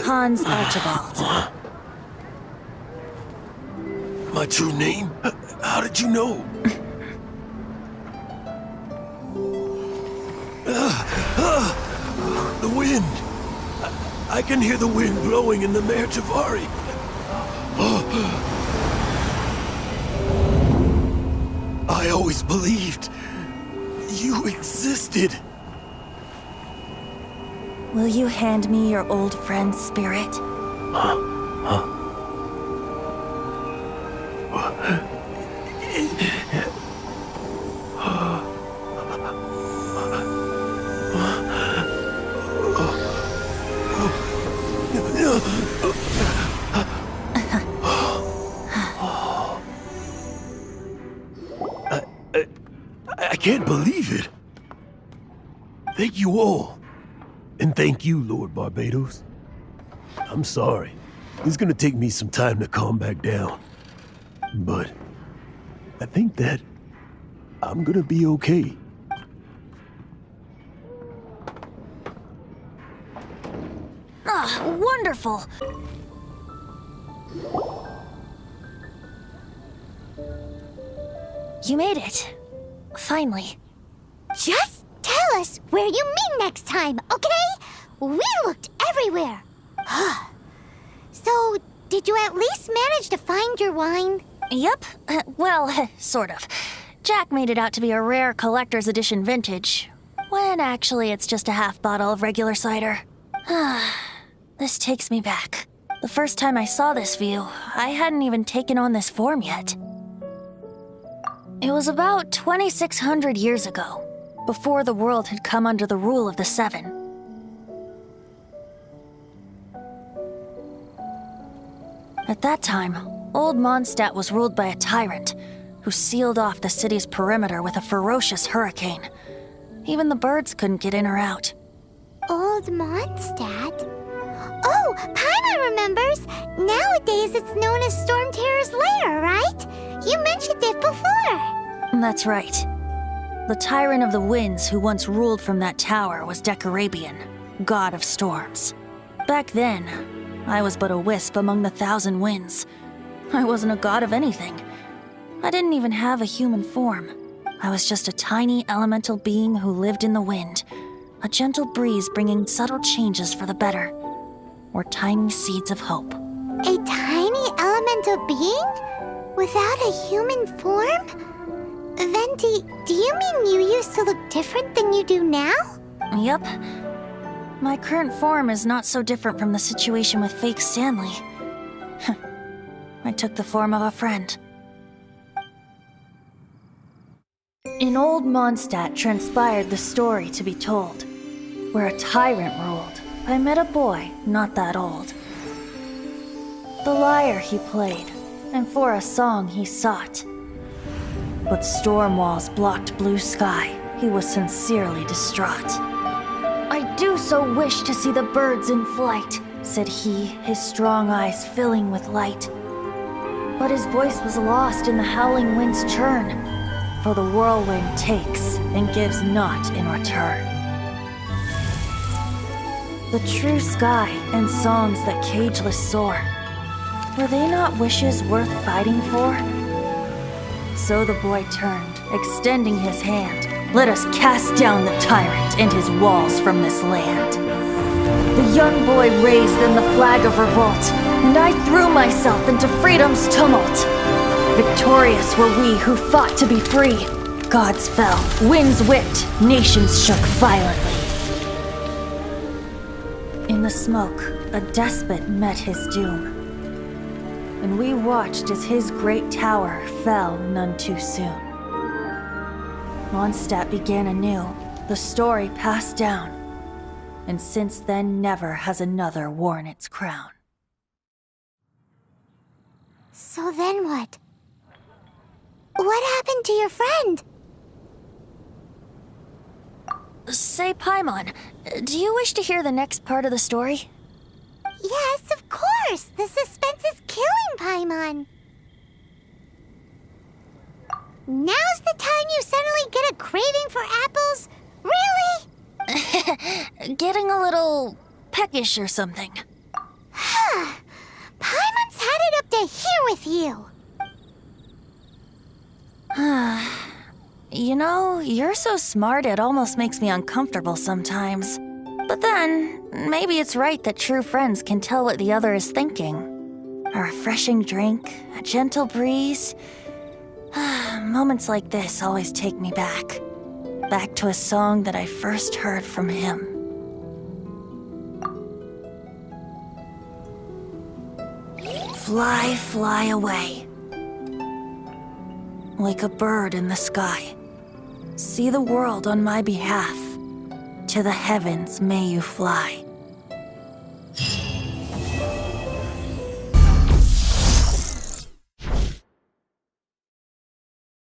Hans Archibald. My true name? How did you know? The wind. I can hear the wind blowing in the Mare Javari. I always believed you existed. Will you hand me your old friend's spirit? I can't believe it. Thank you all. And thank you, Lord Barbados. I'm sorry. It's gonna take me some time to calm back down. But I think that I'm gonna be okay. Ah, wonderful! You made it. Finally. Just tell us where you meet next time, okay? We looked everywhere. So, did you at least manage to find your wine? Yep. Well, sort of. Jack made it out to be a rare collector's edition vintage, when actually it's just a half bottle of regular cider. This takes me back. The first time I saw this view, I hadn't even taken on this form yet. It was about 2,600 years ago, before the world had come under the rule of the Seven. At that time, Old Mondstadt was ruled by a tyrant who sealed off the city's perimeter with a ferocious hurricane. Even the birds couldn't get in or out. Old Mondstadt? Oh, Paimon remembers! Nowadays it's known as Storm Terror's lair, right? You mentioned it before. That's right. The tyrant of the winds who once ruled from that tower was Decarabian, god of storms. Back then, I was but a wisp among the thousand winds. I wasn't a god of anything. I didn't even have a human form. I was just a tiny elemental being who lived in the wind, a gentle breeze bringing subtle changes for the better, or tiny seeds of hope. A tiny elemental being? Without a human form? Venti, do you mean you used to look different than you do now? Yup. My current form is not so different from the situation with fake Stanley. I took the form of a friend. In Old Mondstadt transpired the story to be told. Where a tyrant ruled, I met a boy not that old. The lyre he played, and for a song he sought. But storm walls blocked blue sky, he was sincerely distraught. I do so wish to see the birds in flight, said he, his strong eyes filling with light. But his voice was lost in the howling wind's churn, for the whirlwind takes and gives not in return. The true sky and songs that cageless soar, were they not wishes worth fighting for? So the boy turned, extending his hand. Let us cast down the tyrant and his walls from this land. The young boy raised then the flag of revolt, and I threw myself into freedom's tumult. Victorious were we who fought to be free. Gods fell, winds whipped, nations shook violently. In the smoke, a despot met his doom, and we watched as his great tower fell none too soon. Mondstadt began anew, the story passed down, and since then never has another worn its crown. So then what? What happened to your friend? Say, Paimon, do you wish to hear the next part of the story? Yes, of course! The suspense is killing, Paimon! Now's the time you suddenly get a craving for apples? Really? Getting a little peckish or something. stay here with you. You know, you're so smart it almost makes me uncomfortable sometimes. But then, maybe it's right that true friends can tell what the other is thinking. A refreshing drink, a gentle breeze. Moments like this always take me back. Back to a song that I first heard from him. Fly, fly away. Like a bird in the sky. See the world on my behalf. To the heavens may you fly.